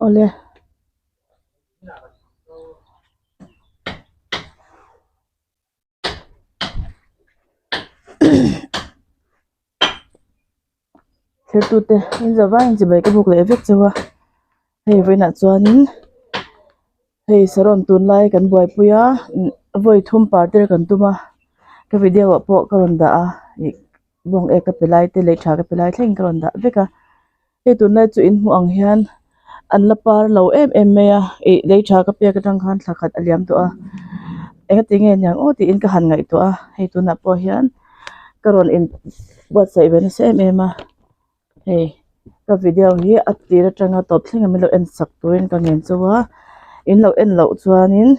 ole thirtu te in zawa in chibai ka buk le vek chawa hei voina chuanin hei saron tun lai kan buai puya voi thum parter kan tuma ka video po karon da a Bawngek ka pelai te leitha ka pelai thleng karon da veka hei tun lai chu in hu ang hian an la par lo em me a leitha ka pe ka tang khan thakhat aliam to a enga tinge nyang o ti in ka han ngai to a hei tuna po hian karon in wat sai ben se em a hei ka video hi atira tanga top thlenga melo en sak tuin ka ngen chuwa in lo chuanin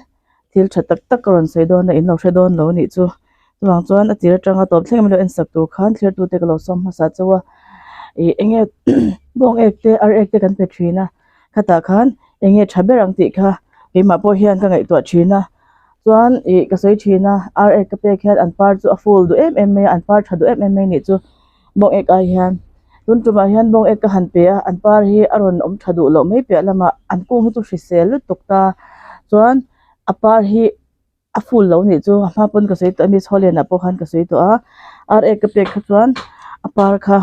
thil tha tak tak karon sei don in lo hredon lo ni chu chuang chuan atira tanga top thlenga melo en sak tur khan thlir tu te ka lo som hasa chuwa enge Bawngek te arek te kan pe thina khata khan enge thaberang ti kha keima po hian ka ngai to thina chuan ka sei thina arek ka pe khian an par chu a full du em me an par thadu em me ni chu Bawngek a hian Tuntrum hian Bawngek ka han pe a an par hi aron om thadu lo mai pe lama an kung hi chu hrisel tukta chuan a par hi a full lo ni chu ma pon ka sei to mi cholen a po khan ka sei to a arek ka pe kha chuan a par kha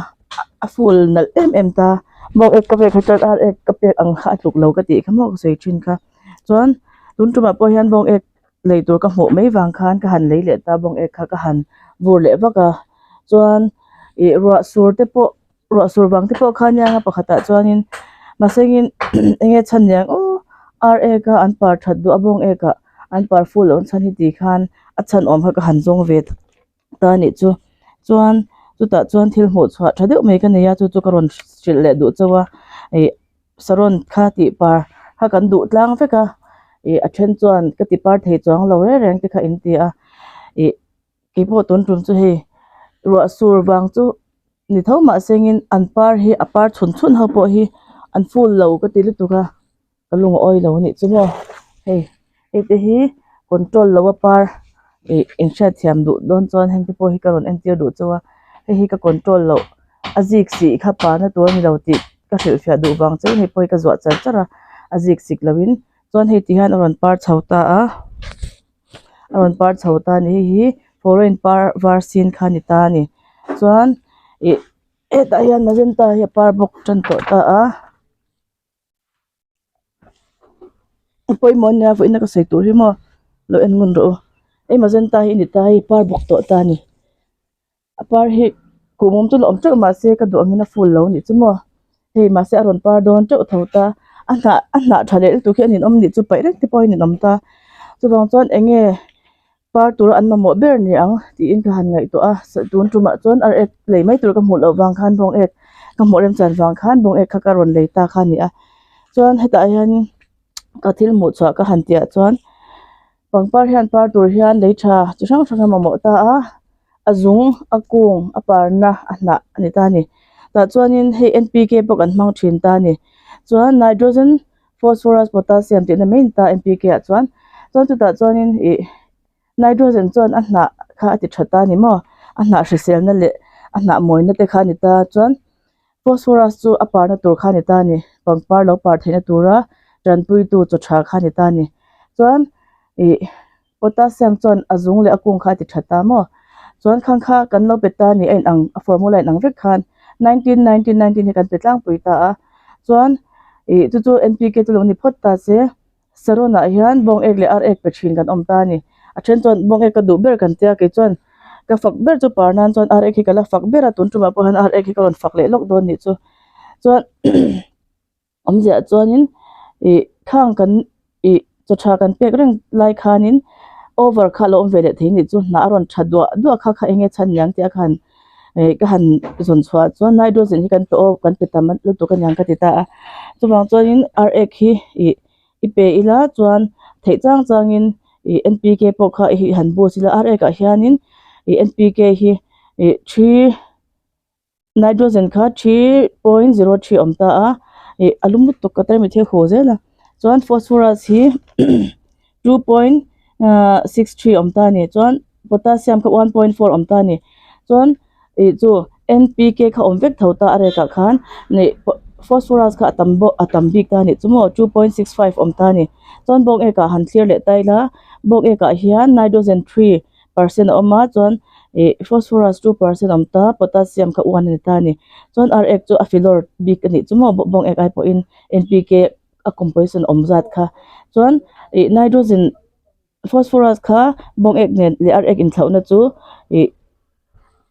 a full nal em ta Bawngek ka pe kha chuan arek ka pe ang kha tluk lo ka ti khamo ka sei thin kha chuan Tuntrum po hian Bawngek leitur ka hmu mai wang khan ka han lei le ta Bawngek kha ka han vur le waka chuan ruah sur te po ruah sur wang te po khan yang a pakhata chuanin masengin enge chan yang o ra ka an par that du Bawngek ka an par full on chan hi ti khan a chan om kha ka han zong ve ta ni chu chuan chuta chuan thil hmu chhuah thadeu mai ka neya chu karon hril le du chawa saron kha ti par ha kan du tlang veka a then chuan ka ti par thei chuang lo re reng te kha in ti a ki po Tuntrum chu hei ruah sur wang chu ni thoma sengin an par hi a par chhun ho po hi an full lo ka ti lu tu ka kalung oi lo ni chu mo hei te hi control lo a par in shat thiam du don chuan heng te po hi karon en tir du chawa hei ka control lo azik si kha pa na tur ni lo ti ka hril fia du wang chu hei poi ka zuah char chara azik sik lawin chuan hei ti han aron par chhauta ni hi foreign par varsin kha ni ta ni chuan ta hian magenta hi par bok tan to ta a poi mon ya vo ina ka sei tur hi mo lo en ngun ro magenta hi ni ta hi par bok to ta ni a par hi kumom tu lom chak ma se ka do amina full lo ni chu mo hei ma se aron par don chau thota anna thale tu khi anin om ni chu pai rek te poi ni nom ta chu bang chuan enge par tur an mamawh ber ni ang ti in ka han ngai to a Tuntrum a chuan ar ek lei mai tur ka hmu lo wang khan Bawngek ka hmu rem chan wang khan Bawngek kha ka ron leita kha ni a chuan heta hian ka thil hmu chhuah ka han tia chuan pangpar hian par tur hian leitha chi hrang hrang mamawh ta a azung akung aparna ahna ani ta ni ta chuanin hei NPK pok an hmang thin ta ni chuan nitrogen phosphorus potassium ti na main ta NPK a chuan tu ta chuanin nitrogen chuan ahna kha ati thata ni mo ahna hrisel na le ahna moi na te kha ni ta chuan phosphorus chu apar na tur kha ni ta ni pangpar lo par theina tura ranpui tu chu tha kha ni ta ni chuan potassium chuan azung le akung kha ti thata mo chuan khangkha kan lo peta ni en ang a formula en ang vek khan 19 he kan petlang pui ta a chuan chu NPK tu lo ni phot ta se Saron a hian Bawngek le arek pe thin kan om ta ni a then chuan Bawngek ka du ber kan tia ke chuan ka fak ber chu par nan chuan arek hi kala fak ber a Tuntrum a po han arek hi karon fak le lok don ni chu chuan omzia chuanin khang kan chu tha kan pek reng lai khanin over kha lo om vele thein ni chu na aron thadwa dua kha enge chan yang te khan ka han zon chhuah chuan nitrogen hi kan pe o kan pe tam lu tu kan yang ka ti ta chuwang chuanin rx hi ipe ila chuan thei changin NPK po kha hi han bu sila rx ka hianin NPK hi 3 nitrogen kha 3.03 om ta a alum lu tu ka tar mi the kho zela chuan phosphorus hi 2.63 om ta ni chuan potassium kha 1.4 om ta ni chuan chu NPK kha om vek thota are ka khan ni phosphorus kha atambik ta ni chumo 2.65 om ta ni chon Bawngek ka han clear le taila Bawngek ka hian nitrogen 3% oma chon phosphorus 2% om ta potassium kha 1 ni ta ni chon rx chu afilor bik ani chumo Bawngek ai po in npk a composition om zat kha chon nitrogen phosphorus kha Bawngek ne le rx in thlauna chu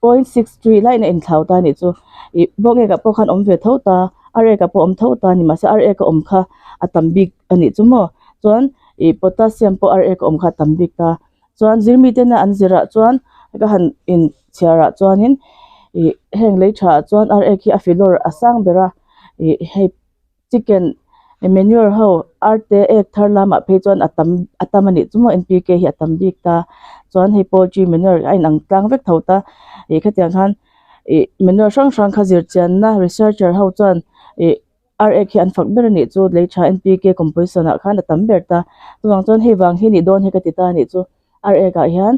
0.63 lai na in thlau ta ni chu Bawngek ka po khan om ve tho ta are ka po om tho ta ni ma se are ka om kha atambik ani chumo chuan potassium po are ka om kha tambik ta chuan zirmi te na an zira chuan ka han in chiara chuanin heng leitha chuan are ki afilor asang bera he chicken manure ho arte ek tharlama phe chuan atamani chumo npk hi atambik ta chuan he poultry manure ai nang tlang vek tho ta khatiang khan manure sang kha zirchianna researcher ho chuan RX hi an fak ber ni chu leitha NPK composition a khan tam ber ta chuang chon hei wang hi ni don he ka ti ta ni chu RX a hian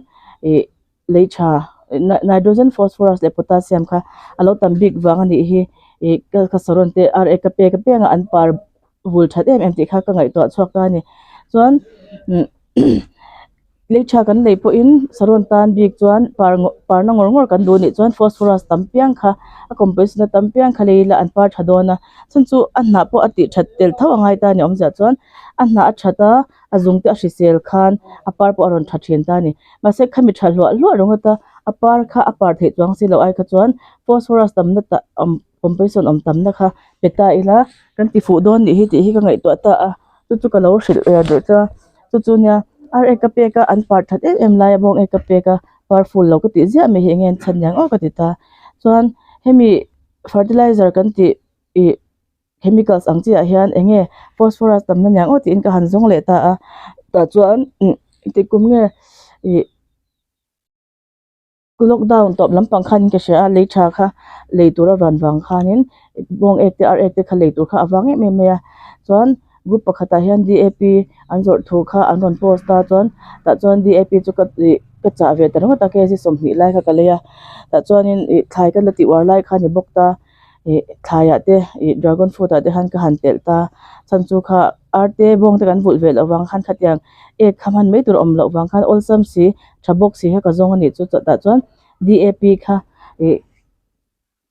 leitha nitrogen phosphorus le potassium kha alo tam big wang ani hi ka Saron te RX ka pe nga an par vul that em ti kha ka ngai to chhuak ta ni chuan leitha kan lei po in Saron tan bik chuan par na ngor kan du ni chuan phosphorus tampiang kha a composition tampiang kha leila an par thadona chun chu anna po ati that tel tho angai ta ni omza chuan anna a thata azung te a hrisel khan a par po aron thathin ta ni ma se khami thalwa lo ronga ta a par kha a par the chuang si lo ai kha chuan phosphorus tamna ta composition om tamna kha peta ila kan ti fu don ni hi ti hi ka ngai to ta a chu ka lo hril do cha chu nya ar ekapeka an partha em lai bong ekapeka powerful lo ka ti zia me he ngen chan yang o ka ti ta chuan hemi fertilizer kan ti chemicals ang chi a hian enge phosphorus tamna yang o ti in ka han zong le ta a ta chuan ti kum nge lockdown top lampang khan ke sha leitha kha leitura van wang khanin Bawngek te rx te kha leitur kha awang em em ya chuan group pakhata hian DAP anzor thu kha anon post ta chuan DAP chu ka cha ve tan ta ke si somni lai kha kaleya ta chuan in thlai ka lati war lai kha ni bok ta thlaya te dragon fruit ate han ka han tel ta chanchu kha arte bong te kan vul vel awang khan khatiang ek khaman me tur om lo wang khan olsam si thabok si ha ka zong ani chu ta chuan DAP kha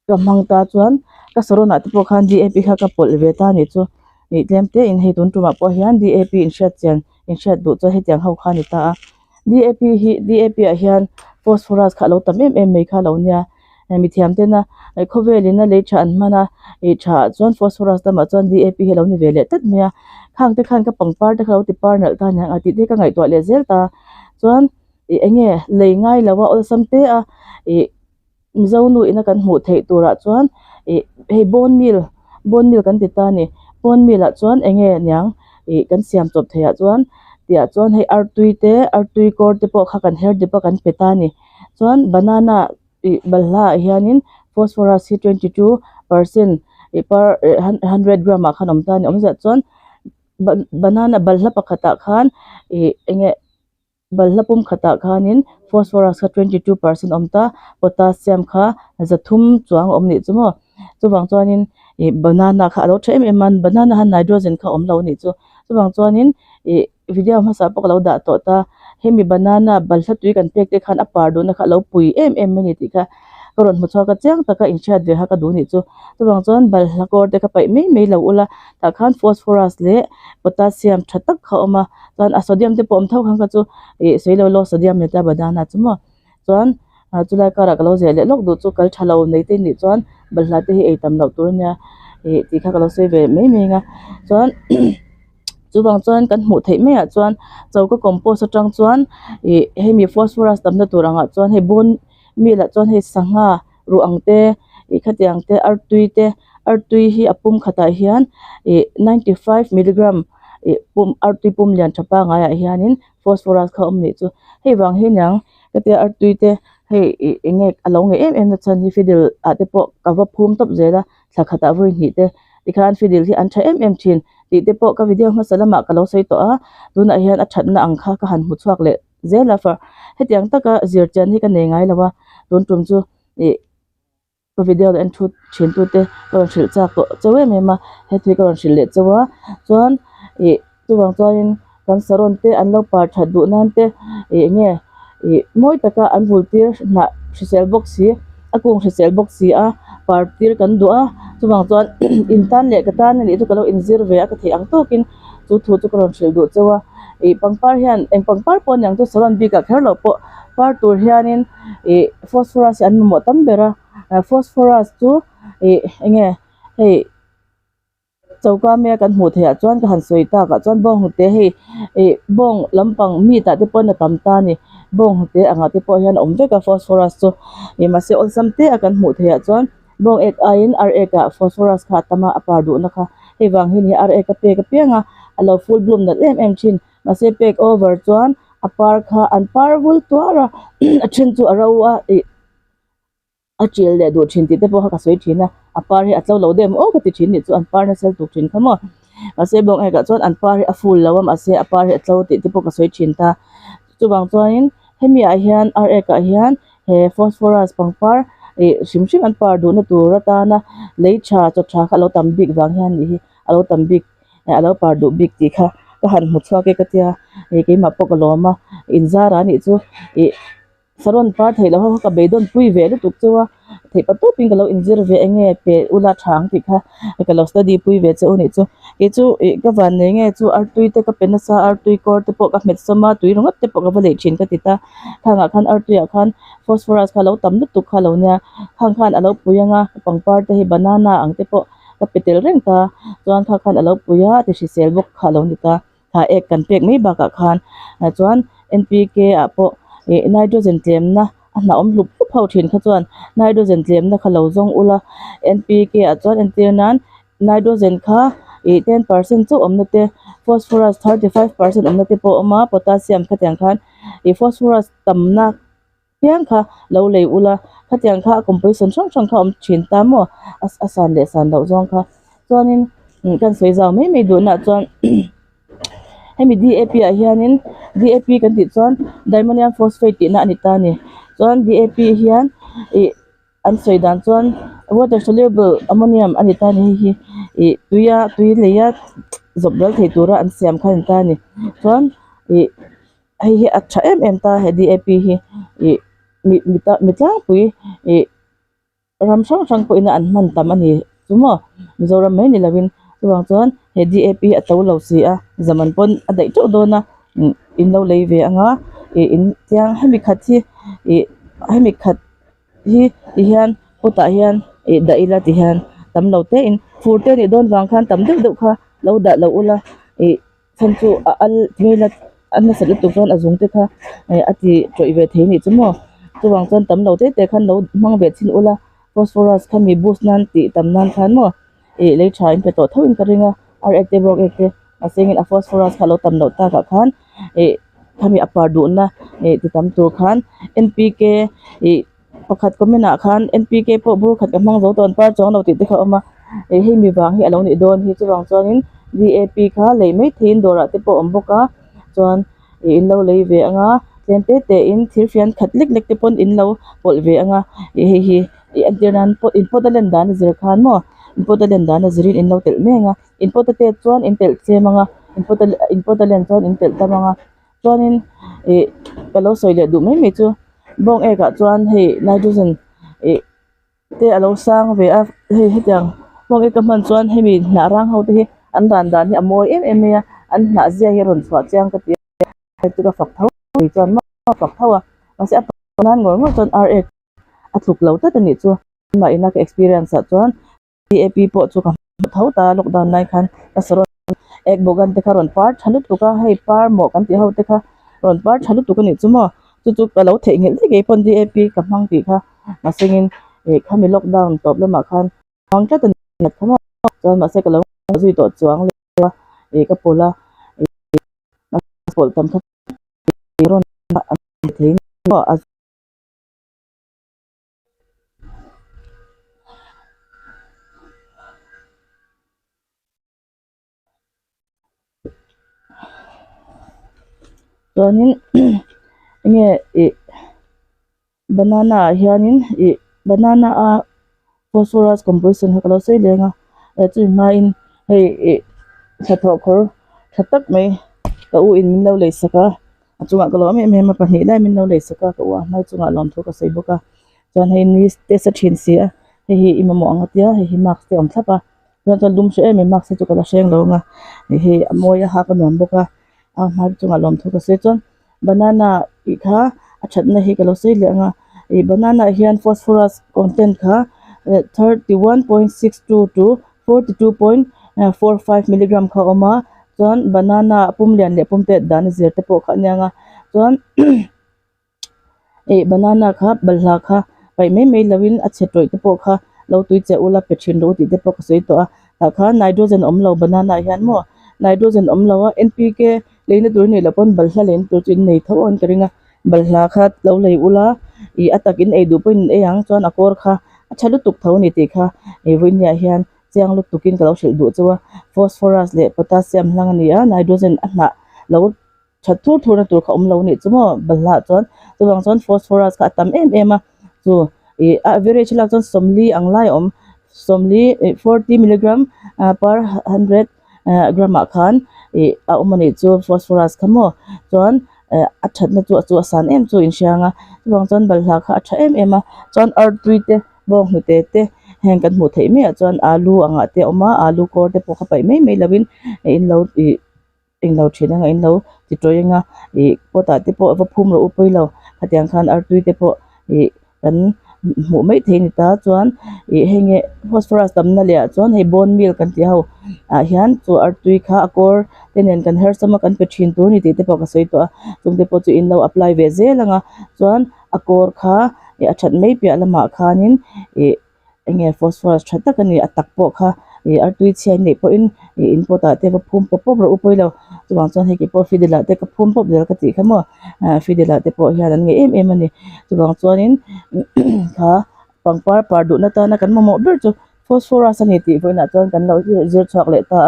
kamang ta chuan ka Saron ati po khan DAP kha ka pol ve ta ni chu tlemte in hei Tuntrum po hian DAP in shat du chu hetiang ho khan ta DAP a hian phosphorus kha lo tam em me kha lo nia mi thiam te na khovelina leitha an mana tha chuan phosphorus tama chuan DAP he lo ni vele tat mia khang te khan ka pangpar te kha ti parnal ta nyang ati te ka ngai to le zel ta chuan enge leingai lawa ol samte a mizonu ina kan hmu thei tura chuan hei bone meal kan ti ta ni bone meal a chuan enge nyang kan siam chop theya chuan tia chuan hei artui kor te po kha kan her de pa kan peta ni chuan banana balhla hianin phosphorus hi 22% per 100 gram a khanom ta ni omza chuan banana balhla pakhata khan enge balhapum khata khanin phosphorus kha 22% omta potassium kha zathum chuang omni chumo chuwang chuanin banana kha alo them eman banana han nitrogen kha omlo ni chu chuwang chuanin video ma sa pok lo da to ta hemi banana balhla tui kan pek te khan apar do na kha lo pui em mani ti kha koron mu chwa ka chang taka in chat ve ha ka du ni chu chuwang chuan balhla kor te ka pai me lo ula ta khan phosphorus le potassium thatak kha oma chuan a sodium te pom thau khang ka chu soilo lo sodium meta banana chumo chuan chulai kara ka lo zele lok du chu kal thalo nei te ni chuan balhla te hi eitam lo tur nya ti kha ka lo se ve me nga chuan chuwang chuan kan hmu thei me a chuan chawka compost atang chuan hemi phosphorus tamna turanga chuan he bone meal a chuan he sanga ruangte khatiang te artui hi apum khata hian 95 milligram artui pum lian thapa nga ya hianin phosphorus kha omni chu hei wang hi nyang kate artui te hei enge along em na chan hi fidel ate po kawa phum top zela thakhata voi ni te tikhan fidel hi an tha em thin ti te po ka video ma salama ka lo sei to a tuna hian a thatna angkha ka han mu chuak le zela fa hetiang taka zirchian hi ka nei ngai lawa Tuntrum chu video en thu chin tu te kon shil chak to chawe me ma he thi kon shil le chawa chuan chuwang chuanin kan saron te an lo partha duhnan te nge moi taka an vultir na hrisel box hi akung hrisel box hi a partir kan du a chuwang chuan in tan le ka tan ni tu kalo in zir ve a ka thei ang tokin chu thu chu kon shil du chawa pangpar hian pangpar pon yang tu saron bi ka kherlo po par tur hianin phosphorus an mo tam bera phosphorus chu nge hei chawka me kan hmu thei chuan ka han soi ta ka chuan bawng te hei bawng lampang mi ta te pon na tam ta ni bawng te anga te po hian om veka phosphorus chu ma se ol sam te akan hmu thei chuan bawng ek ain ar eka phosphorus kha tama apar du na kha hei wang hi ni ar eka pe ka penga alo full bloom na em chin ma se pek over chuan apar kha an par vul tuara a thin chu arawa achil le du thin ti te po ka soi thina apar hi atlo lo dem o ka ti thin ni chu an par na sel tu thin khamo ase bawng eka chuan an par hi a full lawam ase apar hi atlo ti te po ka soi thin ta chuwang chuanin hemi a hian ar eka hian he phosphorus pangpar shimshim an par du na tur ta na leitha chotha kha lo tam big wang hian ni alo tam big alo par du big ti kha ka han mu chwa ke ka tia keima pok loma inzara ni chu saron par thei lo ka beidon pui ve lu tuk chuwa thei patu ping ka lo injir ve enge pe ula thang ti kha ka lo study pui ve chu ni chu ke chu ka van ne nge chu ar tui te ka pen sa ar tui kor te po ka met soma tui rongat te po ka vale chin ka tita thanga khan ar tui khan phosphorus kha lo tam lu tuk kha lo nya khang khan alo puyanga pangpar te hi banana ang te po ka petel reng ta chuan kha khan alo puya te si sel bok kha lo ni ta tha ek kan pek mai ba ka khan chuan npk a po nitrogen tlem na na om lup phau thin kha chuan nitrogen tlem na khalo zong ula npk a chuan entirnan nitrogen kha 10% chu omna te phosphorus 35% omna te po oma potassium kha tyang khan phosphorus tamna piang kha lo lei ula kha tyang kha composition chang kha om thin ta mo asan le san lo zong kha chuanin kan soi zaw mai du na chuan hemi DAP a hianin DAP kan ti chuan diammonium phosphate ti na ani ta ni chuan DAP hian an soi dan chuan water soluble ammonium ani ta ni hi tui leya zobdal thei tura an siam khan ta ni chuan hi atha em ta he DAP hi mi tlang pui ram sang po ina an man tam ani chumo mizoram mai ni lawin chuwang chuan he DAP ato lo si a zaman pon adai to do na in lo lei ve anga in tiang hemi khat hi hian pota hian da ila ti hian tam lo te in furte ni don wang khan tam deuh kha lo da lo ula than chu al tmela an na sat tu chuan azung te kha ati troi ve the ni chumo chuwang chuan tam lo te khan lo mang ve chin ula phosphorus khan mi boost nan ti tam nan khan mo le tha in pe to thoin ka ringa ar active work ekte asengin a phosphorus khalo tam lo ta ka khan khami apar du na ti tam tur khan npk pakhat komena khan npk po bu khat ka mang zo ton par chong lo ti te kha oma hei mi wang hi alo ni don hi chuwang chuanin dap kha lei mai thin dora te po omboka chuan in lo lei ve anga tente te in thirfian khat lek te pon in lo pol ve anga hi antirnan po in potalen dan zir khan mo in potalen dan azirin in lo tel menga in potate chuan in tel chemanga in potalen chuan in tel tamanga chuanin kalo soile du mai chu bawng eka chuan hei nitrogen te alo sang ve a hei hetiang bawng eka man chuan hemi na rang ho te hi an ran dan hi amoi em ya an na zia hi ron chwa chiang ka ti tu ka fak tho ni chuan ma fak thawa mase apanan ngor chuan rx athuk lo ta ni chu ma ina ka experience a chuan dap po chu ka tho ta lockdown nai khan ka saron ek bogan te kha ron par thalu tu ka hei par mo kan ti ho te kha ron par thalu tu ka ni chu mo chu ka lo thei ngel ke pon dap ka mang ti kha masengin khami lockdown top lama khan mang ta tan khama chuan ma se ka lo zui to chuang le ka pola pol tam kha ron thei mo chuanin nge banana hianin banana a phosphorus composition ha kalo sei lenga chu ma in hei thatho khor thatak mai ka u in min lo le saka chunga kalo me me ma pahnih lai min lo le saka ka wa mai chunga lom thu ka sei boka chuan hei ni te sa thin sia hei hi imamo angatia hei marks te om thlapa chuan lum she me marks chu kala hreng lo nga hei amoya ha ka nom boka a mai chunga lom thu ka sei chuan banana I kha a thatna hi kalo sei lenga banana hian phosphorus content kha 31.62 to 42.45 mg kha oma chuan banana pumlian le pumte dan zirte po kha nyanga chuan banana kha balhla kha pai mai lawin a chetoi te po kha lo tui che ula pethin ro ti te po ka sei to a ta kha nitrogen om lo banana hian mo nitrogen om lo npk leina tur nei lapon balhla len tur chin nei tho on karinga balhla kha lo lei ula atakin ei du point ei ang chuan akor kha achalu tuk tho ni ti kha voinia hian chiang lu tukin ka lo hrilhduh chuwa phosphorus le potassium hlang ania nitrogen a hna lo thathur thurna tur kha om lo ni chumo balhla chuwang chuan phosphorus kha tam em a chu average la chuan somli anglai om somli 40 mg per 100 gram khan a omani chu phosphorus khamo chuan a thatna chu asan em chu in sianga chuwang chuan balhla kha a tha em a chuan artui te Bawngek te heng kan hmu thei me chuan alu anga te oma alu kor te po kha pai mai lovin in lo thina nga in lo ti toyanga pota te po va phum ro upoi lo khatiang khan artui te po kan hmu mai thei ni ta chuan henge phosphorus tamna le chuan hei bone meal kan ti ho hian chu artui kha akor tenen kan her sama kan pe thin tur ni ti te po ka sei to chung te po chu in lo apply ve zelanga chuan akor kha a that mai pia lama khanin enge phosphorus thatta kani atak po kha artui chian nei po in pota te va phum pop ro upoi lo chuwang chuan hei ki po fidela te ka phum pop del ka ti khamo fidela te po hian an nge em ani chuwang chuanin kha pangpar par duhna ta na kan mamawh ber chu phosphorus ani ti voina chuan kan lo zir chhuak le ta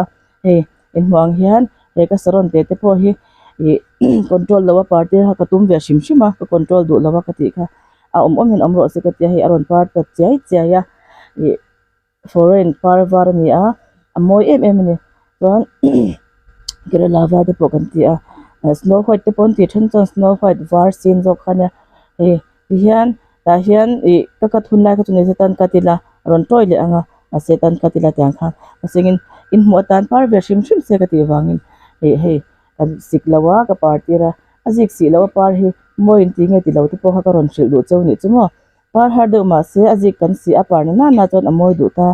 hei in huang hian hei ka saron te po hi control lawa party ha ka tum ve shima ka control du lawa ka ti kha a hin omro se ka ti hei aron par ta chai ya foreign par var ni a amoi em ni chuan kerala var te po kan ti a snow white te pon ti then chuan snow white var sin zawk khania hian ka thun lai ka chune setan katila ron toi le anga setan katila tyang kha asengin in mo tan par ve shim se ka ti wangin hei kan siklawa ka party ra azik si lawa par hi mo in ti nge ti lo te po kha ka ron hrilhduh chau ni chumo par hrilhduh ma se azik kan si a par na chuan amoi du ta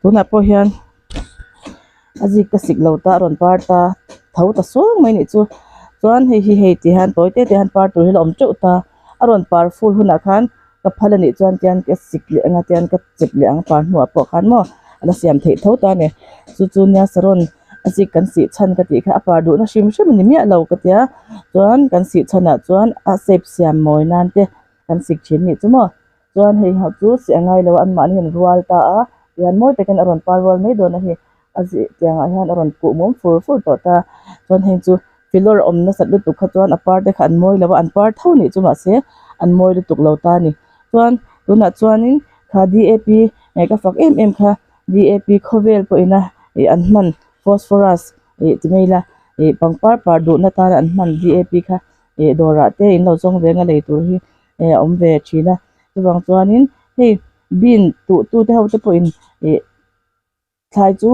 tuna po hian azik ka siklo ta ron par ta tho ta song mai ni chu chuan hei ti han toite te han par tur hi lom chau ta aron par full huna khan ka phalani chuan tian ka sikle anga tian ka chiple ang par hnuah po khan mo ala siam thei tho ta ne chu nya saron azik kan si chan ka ti kha apar du na shim ni mi lo ka tia chuan kan si chana chuan a sep siam moi nan te kan sik thin ni chumo chuan hei ha chu si angai lo an man hin rual ta a yan moi te kan aron par wal mai do na hi azi tiang a hian aron pu mom fur to ta chuan heng chu filor om na sat lu tu kha chuan apar te khan moi lo an par tho ni chuma se an moi lu tuk lo ta ni chuan tuna chuanin kha dap ka fak em kha dap khovel po ina an man phosphorus timeila pangpar par duhna ta an man dap kha dora te in lo zong venga lei tur hi om ve thina chuwang chuanin hei bin tu te ho te po in thlai chu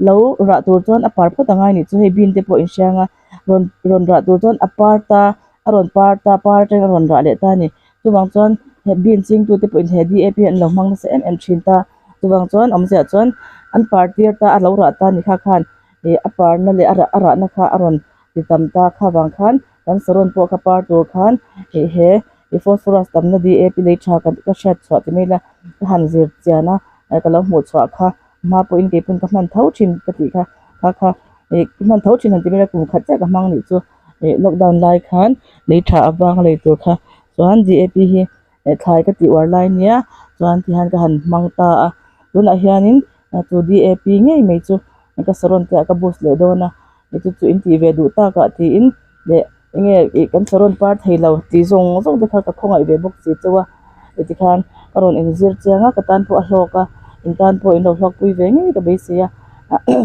lo ra tur chuan a par phot angai ni chu hei bin te po in sianga ron ra tur chuan aparta aron parta parte ron ra le ta ni chuwang chuan he bin ching tu te po in he dap an lo mang na se em thin ta chuwang chuan om se chuan an partir ta a lo ra ta ni kha khan apar na le ara na kha aron ti tam ta kha wang khan kan saron po kha par tur khan he phosphorus tam na dap le tha kan ka shat chwa ti mela han zirchianna ka lo mu chwa kha ma po in ke pun ka man tho thin ka ti kha man tho thin han ti mela kum khat cha ka mang ni chu lockdown lai khan leitha awang le tur kha chuan dap hi thlai ka ti war lai nia chuan ti han ka han mang ta a tuna hianin tu dap ngei mai chu ka saron te ka bus le dona chu in ti ve du ta ka ti in le nge kan saron par thailo ti zong de kha ka khongai ve bok chi chuwa ti khan karon in zirchianga ka tan pu a hloka in tan po in auchhuahpui ve nge ka be se a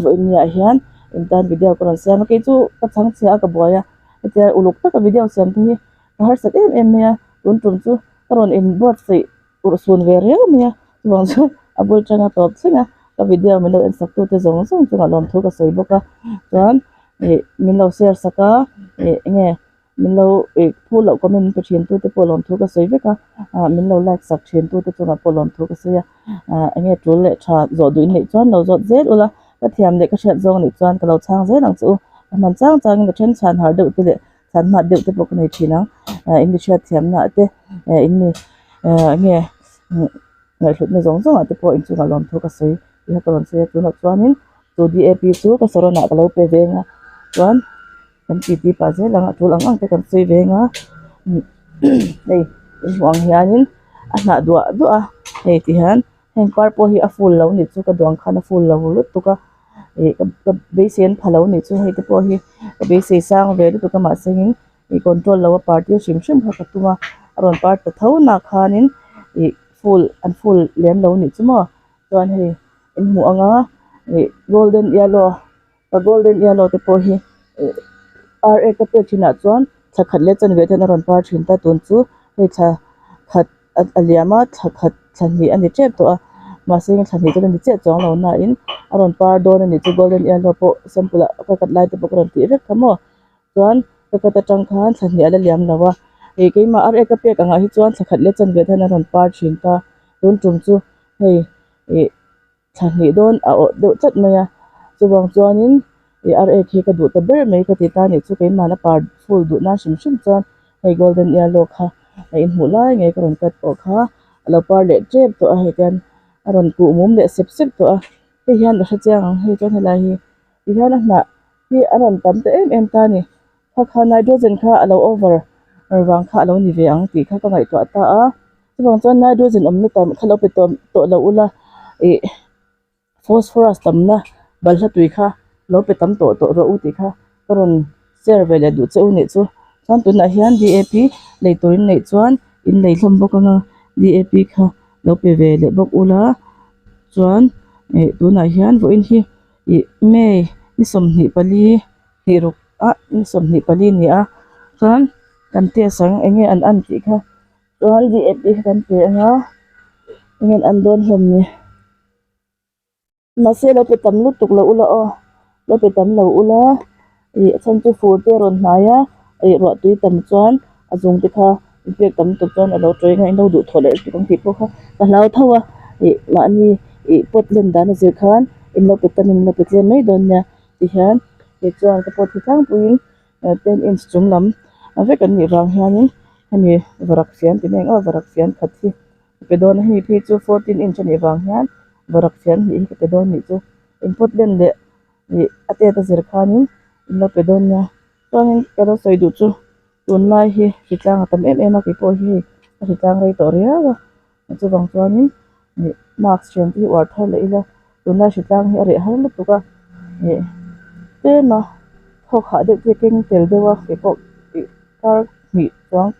vo in nia hian in tan video ko ron siam ke chu ka chang chia ka boya etia uluk ta ka video siam tu hi har sat em me a tuntrum chu ron in bot se ur sun ve reu me a chuang chu abul changa top singa ka video me lo en sak tu te zong zong chu lom thu ka sei boka chuan min lo share saka nge min lo phu lo comment pe thin tu te polom thu ka sei veka min lo like sak thin tu te chunga polom thu ka sei nge tul le tha zo duin nei chuan lo zot zet ula ka thiam le ka hriat zong ni chuan ka lo chang ze lang chu man chang chang in ka then chan har deuh te le chan ma deuh te pok nei thinang in ni hriat thiam na te in ni nge ngai hlut na zong zong te po in chu ka lom thu ka sei ha ka lon sei tu na chuanin chu dap chu ka Saron ka lo pe venga chuan kan ti pa ze langa tul ang te kan sei venga nei in huang hianin a hna dua dua hei ti han pangpar po hi a full lo ni chu ka duang khan a full lo lut tu ka ka be sen phalo ni chu hei te po hi ka be se sang ve tu ka ma sengin control lo party shim shim ha ka tuma aron part ta tho na khanin full lem lo ni chu mo chuan hei in mu anga golden yellow te po hi ra ka pe thina chuan thakhat le chan ve ten aron par thin ta tun chu hei tha khat aliama thakhat thani ani chep to a ma seng thani to ni che chong lo na in aron par don ani chu golden yellow po sample ka kat lai te pokron ti rek thamo chuan ka kat atrang khan thani ala liam lawa keima ra ka pe ka nga hi chuan thakhat le chan ve ten aron par thin ta Tuntrum chu hei thani don a o deuh chat maya chuwang chuanin ra thi ka du ta ber mai ka ti ta ni chu keima na par full duhna shim shim chuan hei golden yellow kha in hmu lai nge ka ron kat po kha alo par le chep to a hekan aron ku mum le sep sep to a he hian da chang hei chuan helai hi hian a hna hi aron tam te em ta ni kha nitrogen kha alo over wang kha alo ni ve ang ti kha ka ngai to ata a chuwang chuan nitrogen omna tam khalo pe tom to lo ula Phosphorus tamna balha tui kha lo pe tam to ro u ti kha karon share ve le du cheu ni chu chuan tunah hian dap lei turin nei chuan in lei hlom bok anga dap kha lo pe ve le bok ula chuan tunah hian vo in hi me ni som hnih pali hnih ruk ni som hnih pali ni a chuan kan te sang enge an ti kha chuan dap kan pe anga ngen an don hlom ni mase lo pe tam lu tuk lo ula lo pe tam lo ula chan chu fur te ron hnaya ro tui tam chuan azung te kha pe tam tuk chuan alo troi ngai no du thole ti kong ti po kha ka hlau thawa ma ni pot len dan ze khan in lo pe tam in lo pe tle mai don nya ti hian chuan ka pot thang puin 10 inch chung lam ave kan ni rang hianin hani varak fian ti meng varak fian khathi pe don hi phi chu 14 inch ani wang hian varak fian hi ka pe don ni chu input len le ate ta zirkhanin in lo pe don nya chuan ka ro soi du chu tun lai hi hritlang tam em a ki po hi hritlang rei to ria wa chu wang chuanin marks chen ti war thar le ila tun lai hritlang hi are har lu tuka te ma tho kha de te keng tel dewa ke po kar mi chuang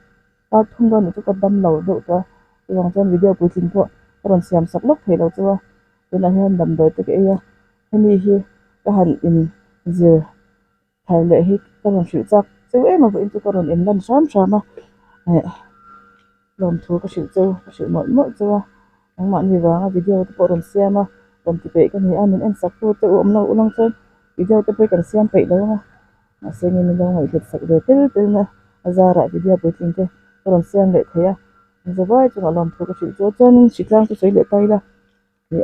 kar thum don chu ka dam lo do ta chuang chuan video pu tin po ron siam sak lok thei lo chuwa tunah hian dam doi te ke ya hemi hi ka han in zir thar le hi ka ron hrilh chak cheu em avo in chu ka ron in lan sham shama lom thu ka hrilh cheu ka hrilh moi moi chuwa angmah ni wanga video te pawh ron siama ron ti pe ka ni amin en sak tu te om lo ulang chuan video te pawh kan siam pe lo nga a sengin lo ngai hlet sak ve tel na azara video pu tin te ron siam le theya zawai chu lom thu ka hrilh chu chuan hritlang chu sei le tai la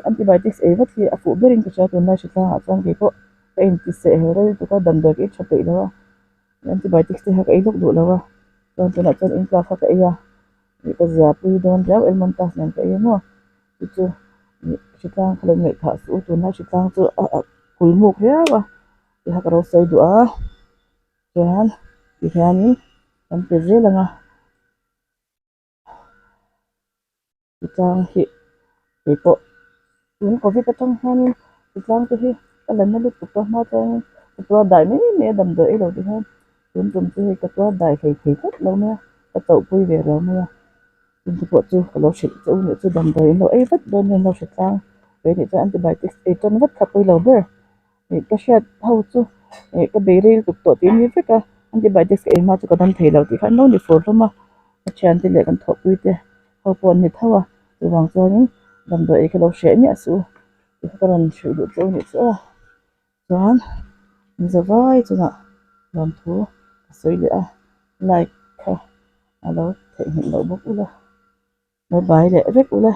antibiotics eva thi a fu berin ka cha tu na hritlang a chuan ke pawh ka in ti se here tu ka dam doi ke tha pe lo antibiotics te ha ka ilok du lo wa chuan tuna chuan in ka kha ka ya ka zia pui don rau elmon tas nan ka mo chu hritlang khalon ngai tha su tu na hritlang chu kulmuk ria wa ti ha ka ro sei du a chuan ti hianin kan pe zelanga hritlang hi ke pawh tun covid atang hianin hritlang te hi ka lan na lut tu pa ma chuan ka tua dai me dam doi lo ti hian Tuntrum chu hi ka tua dai thei khat lo me ka auchhuahpui ve ro me tun tu pawh chu ka lo hrilh cheu ni chu dam doi lo ei vat don nen lo hritlang về thì cho antibiotics cho nó vất khắp bây lâu bơ cái shed hậu chu cái bể rêu tục tổ tiên như vậy cả antibiotics mà cho con thấy lâu thì phải nấu đi phun rồi mà cái chuyện thì lại còn thọ quy thế hậu bón như thâu à từ vòng cho những làm đợi cái lâu sẽ nhẹ su thì các con sử dụng cho nhẹ sữa rồi giờ vai cho nó làm thua sấy lẽ like alo thể hiện lỗ bốc ula nó bài để vết ula